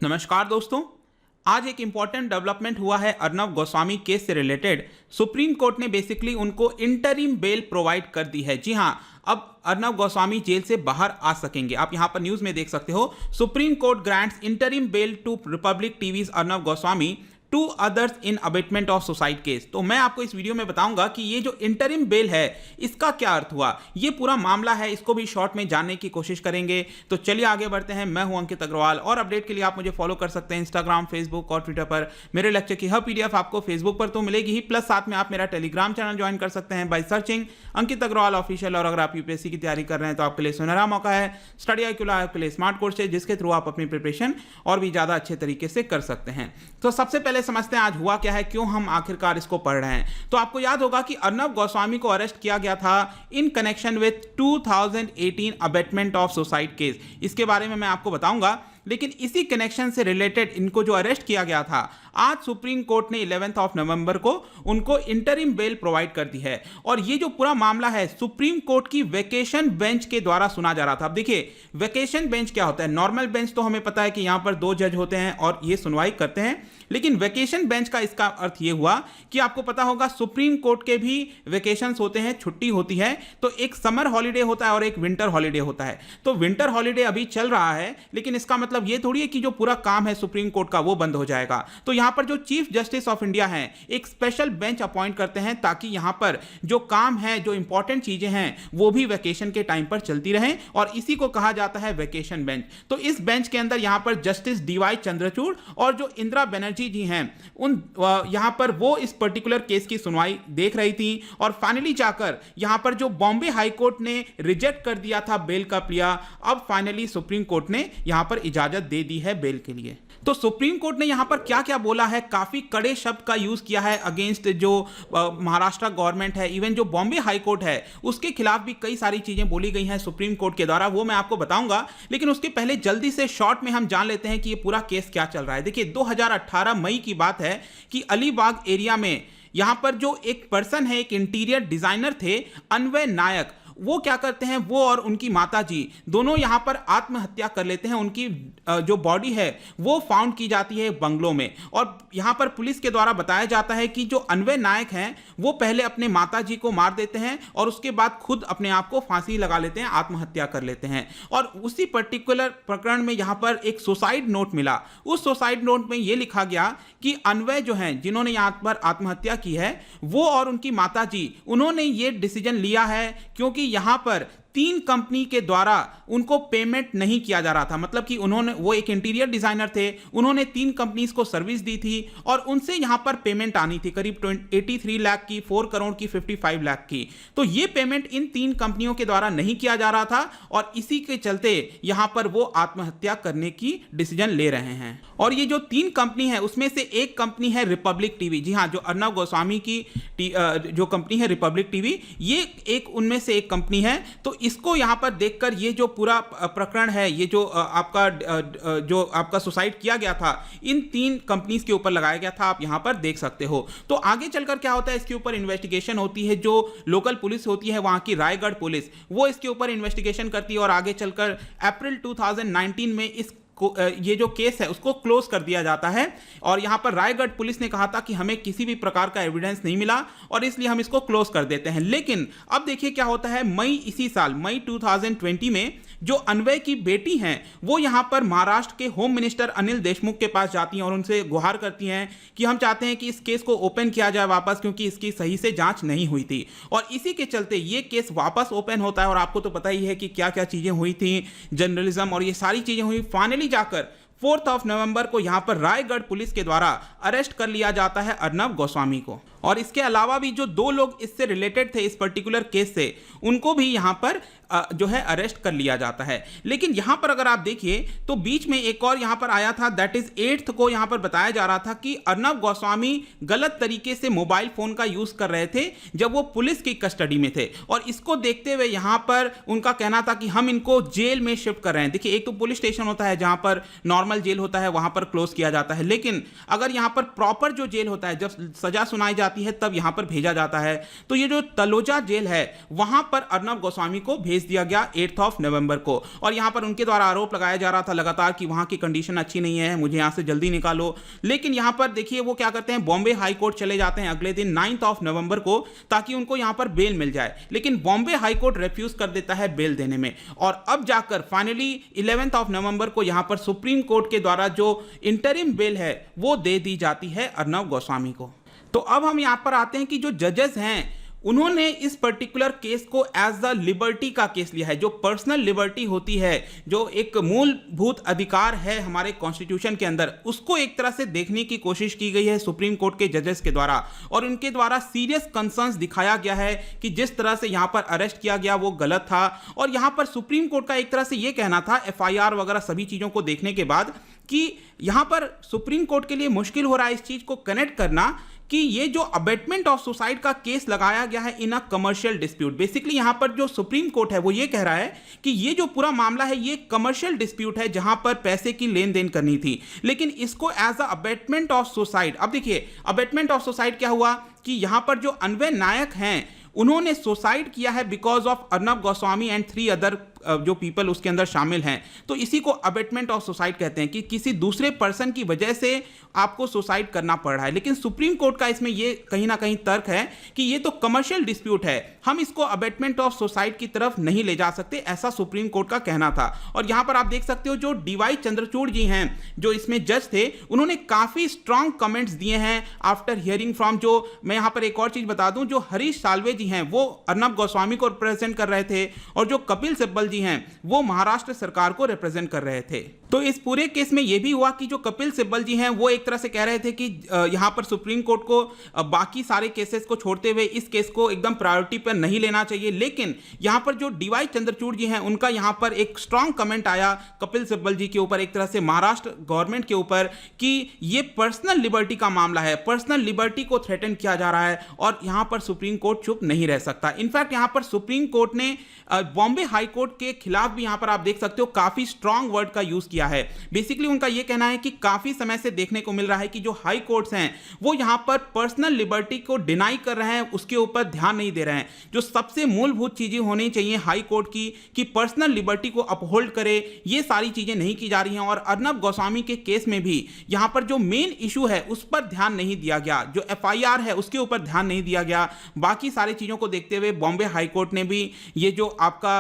नमस्कार दोस्तों। आज एक इंपॉर्टेंट डेवलपमेंट हुआ है अर्नब गोस्वामी केस से रिलेटेड। सुप्रीम कोर्ट ने बेसिकली उनको इंटरिम बेल प्रोवाइड कर दी है। जी हां, अब अर्नब गोस्वामी जेल से बाहर आ सकेंगे। आप यहां पर न्यूज में देख सकते हो, Supreme Court grants interim bail to Republic TV's Arnab Goswami two others in abetment of suicide case. तो मैं आपको इस वीडियो में बताऊंगा कि ये जो इंटरिम बेल है इसका क्या अर्थ हुआ, ये पूरा मामला है, इसको भी शॉर्ट में जानने की कोशिश करेंगे। तो चलिए आगे बढ़ते हैं। मैं हूं अंकित अग्रवाल और अपडेट के लिए आप मुझे फॉलो कर सकते हैं इंस्टाग्राम, फेसबुक और ट्विटर पर। मेरे लेक्चर की हर पीडीएफ आपको फेसबुक पर तो मिलेगी ही, प्लस साथ में आप मेरा टेलीग्राम चैनल ज्वाइन कर सकते हैं by searching Ankit Agarwal official. और अगर आप यूपीएससी की तैयारी कर रहे हैं तो आपके लिए सुनहरा मौका है। स्टडी IQ आपके लिए स्मार्ट कोर्स है जिसके थ्रू आप अपनी प्रिपरेशन और भी ज्यादा अच्छे तरीके से कर सकते हैं। तो सबसे पहले समझते हैं आज हुआ क्या है, क्यों हम आखिरकार इसको पढ़ रहे हैं। तो आपको याद होगा कि अर्नब गोस्वामी को अरेस्ट किया गया था in connection with 2018 abetment of suicide case. इसके बारे में मैं आपको बताऊंगा, लेकिन इसी कनेक्शन से रिलेटेड इनको जो अरेस्ट किया गया था, आज सुप्रीम कोर्ट ने 11 नवंबर को उनको इंटरिम बेल प्रोवाइड कर दी है। और ये जो पूरा मामला है सुप्रीम कोर्ट की वेकेशन बेंच के द्वारा सुना जा रहा था। अब देखिए, वेकेशन बेंच क्या होता है। नॉर्मल बेंच तो हमें पता है कि यहां पर 2 जज होते हैं और ये सुनवाई करते हैं, लेकिन वेकेशन बेंच का इसका अर्थ ये हुआ कि आपको पता होगा सुप्रीम कोर्ट के भी वेकेशंस होते हैं, छुट्टी होती है। तो एक समर हॉलीडे होता है और एक विंटर हॉलीडे होता है। तो विंटर हॉलीडे अभी चल रहा है, लेकिन इसका मतलब ये थोड़ी है कि जो पूरा काम है सुप्रीम कोर्ट का वो बंद हो जाएगा। तो यहां पर जो चीफ जस्टिस ऑफ इंडिया हैं एक स्पेशल बेंच अपॉइंट करते हैं ताकि यहां पर जो काम है, जो इंपॉर्टेंट चीजें हैं, वो भी वेकेशन के टाइम पर चलती रहें, और इसी को कहा जाता है वेकेशन बेंच। तो इस बेंच के अंदर यहां पर जस्टिस DY चंद्रचूड़ और जो इंदिरा बनर्जी जी हैं उन यहां पर वो इस पर्टिकुलर केस की सुनवाई देख रही थी। और फाइनली जाकर यहां पर जो बॉम्बे हाई कोर्ट ने रिजेक्ट कर दिया था बेल का प्लिया, अब फाइनली सुप्रीम कोर्ट ने यहां पर इजाजत दे दी है बेल के लिए। तो सुप्रीम कोर्ट ने यहां पर क्या क्या बोला है, काफी कड़े शब्द का यूज किया है अगेंस्ट जो महाराष्ट्र गवर्नमेंट है। इवन जो बॉम्बे हाई कोर्ट है उसके खिलाफ भी कई सारी चीजें बोली गई हैं सुप्रीम कोर्ट के द्वारा, वो मैं आपको बताऊंगा। लेकिन उसके पहले जल्दी से शॉर्ट में हम जान लेते हैं कि ये पूरा केस क्या चल रहा है। देखिए, 2018 मई की बात है कि अलीबाग एरिया में यहां पर जो एक पर्सन है, एक इंटीरियर डिजाइनर थे अन्वय नायक, वो क्या करते हैं, वो और उनकी माताजी दोनों यहां पर आत्महत्या कर लेते हैं। उनकी जो बॉडी है वो फाउंड की जाती है बंगलों में। और यहां पर पुलिस के द्वारा बताया जाता है कि जो अन्वय नायक हैं वो पहले अपने माताजी को मार देते हैं और उसके बाद खुद अपने आप को फांसी लगा लेते हैं, आत्महत्या कर लेते हैं। और उसी पर्टिकुलर प्रकरण में यहां पर एक सुसाइड नोट मिला। उस सुसाइड नोट में यह लिखा गया कि अन्वय जो हैं जिन्होंने यहां पर आत्महत्या की है, वो और उनकी माताजी, उन्होंने ये डिसीजन लिया है क्योंकि यहां पर 3 कंपनी के द्वारा उनको पेमेंट नहीं किया जा रहा था। मतलब कि वो एक इंटीरियर डिजाइनर थे, उन्होंने 3 कंपनीज को सर्विस दी थी और उनसे यहां पर पेमेंट आनी थी करीब 83 लाख की, 4 करोड़ की, 55 लाख की। तो ये पेमेंट इन 3 कंपनियों के द्वारा नहीं किया जा रहा था और इसी के चलते यहां पर वो आत्महत्या करने की डिसीजन ले रहे हैं। और ये जो 3 कंपनी है उसमें से एक कंपनी है रिपब्लिक टीवी। जी हां, जो अर्नब गोस्वामी की जो कंपनी है रिपब्लिक टीवी, ये एक उनमें से एक कंपनी है। तो इसको यहां पर देखकर ये जो पूरा प्रकरण है, ये जो आपका सुसाइड किया गया था, इन 3 कंपनीज के ऊपर लगाया गया था, आप यहां पर देख सकते हो। तो आगे चलकर क्या होता है, इसके ऊपर इन्वेस्टिगेशन होती है। जो लोकल पुलिस होती है वहां की रायगढ़ पुलिस, वो इसके ऊपर इन्वेस्टिगेशन करती है और आगे चलकर अप्रैल 2019 में ये जो केस है उसको क्लोज कर दिया जाता है। और यहां पर रायगढ़ पुलिस ने कहा था कि हमें किसी भी प्रकार का एविडेंस नहीं मिला और इसलिए हम इसको क्लोज कर देते हैं। लेकिन अब देखिए क्या होता है, इसी साल मई 2020 में जो अन्वय की बेटी हैं वो यहां पर महाराष्ट्र के होम मिनिस्टर अनिल देशमुख के पास जाती हैं और उनसे गुहार करती हैं कि हम चाहते हैं कि इस केस को ओपन किया जाए वापस, क्योंकि इसकी सही से जांच नहीं हुई थी। और इसी के चलते ये केस वापस ओपन होता है। और आपको तो पता ही है कि क्या क्या चीजें हुई थी, जर्नलिज्म और ये सारी चीजें हुई। फाइनली जाकर 4 नवंबर को यहां पर रायगढ़ पुलिस के द्वारा अरेस्ट कर लिया जाता है अर्नब गोस्वामी को। और इसके अलावा भी जो 2 लोग इससे रिलेटेड थे इस पर्टिकुलर केस से, उनको भी यहां पर जो है अरेस्ट कर लिया जाता है। लेकिन यहां पर अगर आप देखिए तो बीच में एक और यहां पर आया था, दैट इज 8 को यहां पर बताया जा रहा था कि अर्नब गोस्वामी गलत तरीके से मोबाइल फोन का यूज कर रहे थे जब वो पुलिस की कस्टडी में थे। और इसको देखते हुए यहां पर उनका कहना था कि हम इनको जेल में शिफ्ट कर रहे हैं। देखिए, एक तो पुलिस स्टेशन होता है जहां पर नॉर्मल जेल होता है, वहां पर क्लोज किया जाता है। लेकिन अगर यहां पर प्रॉपर जो जेल होता है, जब सजा सुनाई जाती जाती है तब यहां पर भेजा जाता है। तो ये जो तलोजा जेल है वहां पर अर्नब गोस्वामी को भेज दिया गया 8 नवंबर को, और यहां पर उनके द्वारा आरोप लगाया जा रहा था लगातार कि वहां की कंडीशन अच्छी नहीं है, मुझे यहां से जल्दी निकालो। लेकिन यहां पर देखिए वो क्या करते हैं, बॉम्बे हाई कोर्ट चले जाते हैं अगले दिन 9 नवंबर को, ताकि उनको यहां पर बेल मिल जाए। लेकिन बॉम्बे हाई कोर्ट रिफ्यूज कर देता है बेल देने में, और अब जाकर फाइनली 11 नवंबर को यहां पर सुप्रीम कोर्ट के द्वारा जो इंटरिम बेल है वो दे दी जाती है अर्नब गोस्वामी को। तो अब हम यहां पर आते हैं कि जो जजेस हैं उन्होंने इस पर्टिकुलर केस को एज द लिबर्टी का केस लिया है। जो पर्सनल लिबर्टी होती है, जो एक मूलभूत अधिकार है हमारे कॉन्स्टिट्यूशन के अंदर, उसको एक तरह से देखने की कोशिश की गई है सुप्रीम कोर्ट के जजेस के द्वारा, और उनके द्वारा सीरियस कंसर्न्स दिखाया गया है कि जिस तरह से यहाँ पर अरेस्ट किया गया वो गलत था। और यहाँ पर सुप्रीम कोर्ट का एक तरह से ये कहना था FIR वगैरह सभी चीज़ों को देखने के बाद कि यहाँ पर सुप्रीम कोर्ट के लिए मुश्किल हो रहा है इस चीज़ को कनेक्ट करना कि ये जो अबेटमेंट ऑफ सुसाइड का केस लगाया गया है इन अ कमर्शियल डिस्प्यूट। बेसिकली यहां पर जो सुप्रीम कोर्ट है वो ये कह रहा है कि ये जो पूरा मामला है ये कमर्शियल डिस्प्यूट है जहां पर पैसे की लेन देन करनी थी, लेकिन इसको as a abetment of suicide. अब देखिए अबेटमेंट ऑफ सुसाइड क्या हुआ कि यहां पर जो अन्वय नायक हैं उन्होंने सुसाइड किया है because of Arnab Goswami and 3 other जो पीपल उसके अंदर शामिल हैं। तो इसी को अबेटमेंट ऑफ सुसाइड कहते हैं कि किसी दूसरे पर्सन की वजह से आपको सुसाइड करना पड़ रहा है। लेकिन सुप्रीम कोर्ट का इसमें ये कहीं ना कहीं तर्क है कि ये तो कमर्शियल डिस्प्यूट है, हम इसको अबेटमेंट ऑफ सुसाइड की तरफ नहीं ले जा सकते, ऐसा सुप्रीम कोर्ट का कहना था। और यहां पर आप देख सकते हो जो DY चंद्रचूड़ जी हैं जो इसमें जज थे, उन्होंने काफी स्ट्रांग कमेंट्स दिए हैं आफ्टर हियरिंग फ्रॉम, जो मैं यहां पर एक और चीज बता दूं, जो हरीश साल्वे जी हैं वो अर्नब गोस्वामी को रिप्रेजेंट कर रहे थे, और जो कपिल सिब्बल जी हैं वो महाराष्ट्र सरकार को रिप्रेजेंट कर रहे थे। तो इस पूरे केस में यह भी हुआ कि जो कपिल सिब्बल जी हैं वो एक तरह से कह रहे थे कि यहां पर सुप्रीम कोर्ट को बाकी सारे केसेस को छोड़ते हुए इस केस को एकदम प्रायोरिटी पर नहीं लेना चाहिए। लेकिन यहां पर जो DY चंद्रचूड़ जी हैं उनका यहां पर एक स्ट्रांग कमेंट आया कपिल सिब्बल जी के ऊपर, एक तरह से महाराष्ट्र गवर्नमेंट के ऊपर, कि ये पर्सनल लिबर्टी का मामला है, पर्सनल लिबर्टी को थ्रेटन किया जा रहा है और यहां पर सुप्रीम कोर्ट चुप नहीं रह सकता। इनफैक्ट यहां पर सुप्रीम कोर्ट ने बॉम्बे हाई कोर्ट के खिलाफ भी यहां पर आप देख सकते हो काफी स्ट्रांग वर्ड का यूज किया है। बेसिकली उनका यह कहना है कि काफी समय से देखने को मिल रहा है कि जो हाई कोर्ट्स हैं वो यहां पर पर्सनल लिबर्टी को डिनाई कर रहे हैं, उसके ऊपर ध्यान नहीं दे रहे हैं। जो सबसे मूलभूत चीजें होनी चाहिए हाई कोर्ट की कि पर्सनल लिबर्टी को अपहोल्ड करे, ये सारी चीजें नहीं की जा रही हैं। और अर्नब गोस्वामी के केस में भी यहां पर जो मेन इशू है उस पर ध्यान नहीं दिया गया, जो FIR है उसके ऊपर ध्यान नहीं दिया गया। बाकी सारी चीजों को देखते हुए बॉम्बे हाई कोर्ट ने भी ये जो आपका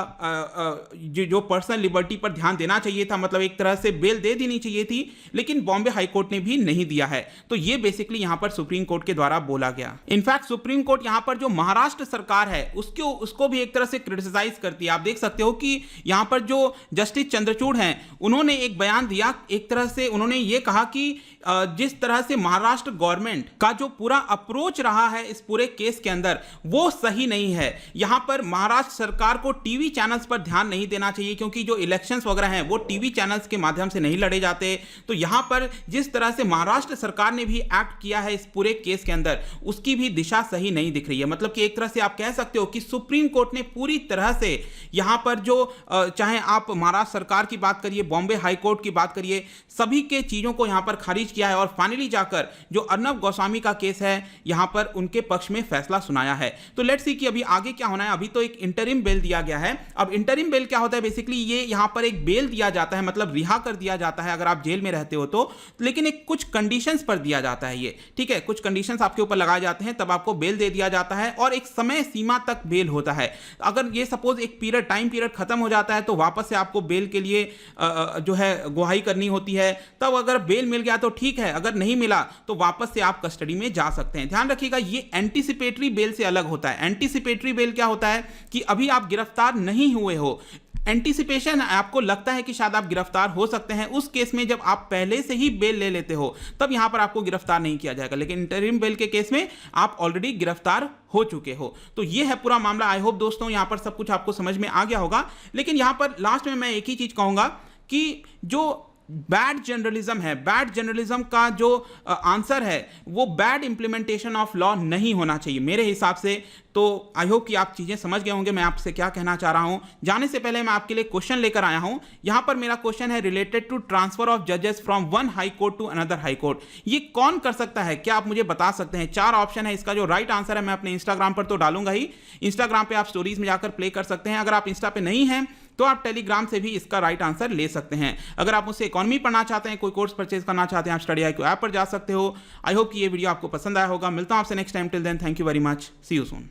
जो पर्सनल लिबर्टी पर ध्यान देना चाहिए था, मतलब एक तरह से बेल दे देनी चाहिए थी, लेकिन बॉम्बे हाई कोर्ट ने भी नहीं दिया है। तो ये बेसिकली यहां पर सुप्रीम कोर्ट के द्वारा बोला गया। इनफैक्ट सुप्रीम कोर्ट यहां पर जो महाराष्ट्र सरकार है उसको भी एक तरह से क्रिटिसाइज करती है। आप देख सकते हो कि यहां पर जो जस्टिस चंद्रचूड़ हैं उन्होंने एक बयान दिया, एक तरह से उन्होंने ये कहा कि जिस तरह से महाराष्ट्र गवर्नमेंट का जो पूरा अप्रोच रहा है इस पूरे केस के अंदर वो सही नहीं है। यहां पर महाराष्ट्र सरकार को टीवी चैनल्स पर ध्यान नहीं देना चाहिए, क्योंकि जो इलेक्शंस वगैरह हैं वो टीवी चैनल्स के माध्यम से नहीं लड़े जाते। तो यहां पर जिस तरह से महाराष्ट्र सरकार ने भी एक्ट किया है इस पूरे केस के अंदर, उसकी भी दिशा सही नहीं दिख रही है। मतलब कि एक तरह से आप कह सकते हो कि सुप्रीम कोर्ट ने पूरी तरह से यहां पर जो चाहे आप महाराष्ट्र सरकार की बात करिए, बॉम्बे हाई कोर्ट की बात करिए, सभी के चीजों को यहां पर खारिज किया है और फाइनली जाकर जो अर्नब गोस्वामी का केस है यहां पर उनके पक्ष में फैसला सुनाया है। तो लेट्स सी कि अभी आगे क्या होना है। अभी तो एक इंटरिम बेल दिया गया है। अब इंटरिम बेल क्या होता है, बेसिकली ये यहां पर एक बेल दिया जाता है, मतलब रिहा कर दिया जाता है अगर आप जेल में रहते हो तो, लेकिन एक कुछ कंडीशंस पर दिया जाता है ये, ठीक है, कुछ कंडीशंस आपके ऊपर लगाए जाते हैं तब आपको बेल दे दिया जाता है और एक समय सीमा तक बेल होता है। अगर ये सपोज एक टाइम पीरियड खत्म हो जाता है तो वापस से आपको बेल के लिए जो है गुहाई करनी होती है। तब अगर बेल मिल गया तो ठीक है, अगर नहीं मिला तो वापस से आप कस्टडी में जा सकते हैं। ध्यान रखिएगा ये एंटीसिपेटरी बेल से अलग होता है। एंटीसिपेटरी बेल क्या होता है कि अभी आप गिरफ्तार नहीं हुए हो, एंटीसिपेशन आपको लगता है कि शायद आप गिरफ्तार हो सकते हैं, उस केस में जब आप पहले से ही बेल ले लेते हो तब यहां पर आपको गिरफ्तार नहीं किया जाएगा। लेकिन इंटरिम बेल के केस में आप ऑलरेडी गिरफ्तार हो चुके हो। तो ये है पूरा मामला। आई होप दोस्तों यहां पर सब कुछ आपको समझ में आ गया होगा। लेकिन यहां पर लास्ट में मैं एक ही चीज कहूंगा कि जो बैड जर्नलिज्म है। बैड जर्नलिज्म का जो आंसर है वो बैड इंप्लीमेंटेशन ऑफ लॉ नहीं होना चाहिए मेरे हिसाब से। तो आई होप कि आप चीज़ें समझ गए होंगे मैं आपसे क्या कहना चाह रहा हूं। जाने से पहले मैं आपके लिए क्वेश्चन लेकर आया हूं। यहां पर मेरा क्वेश्चन है रिलेटेड टू ट्रांसफर ऑफ जजेस from one high court to another high court. ये कौन कर सकता है, क्या आप मुझे बता सकते हैं? 4 ऑप्शन है, इसका जो राइट आंसर है मैं अपने इंस्टाग्राम पर तो डालूंगा ही। इंस्टाग्राम पे आप स्टोरीज में जाकर प्ले कर सकते हैं। अगर आप इंस्टा पे नहीं हैं तो आप टेलीग्राम से भी इसका राइट आंसर ले सकते हैं। अगर आप मुझसे इकोनॉमी पढ़ना चाहते हैं, कोई कोर्स परचेज करना चाहते हैं, आप स्टडी IQ ऐप पर जा सकते हो। आई होप कि ये वीडियो आपको पसंद आया होगा। मिलता हूं आपसे next time. Till then thank you very much, see you soon.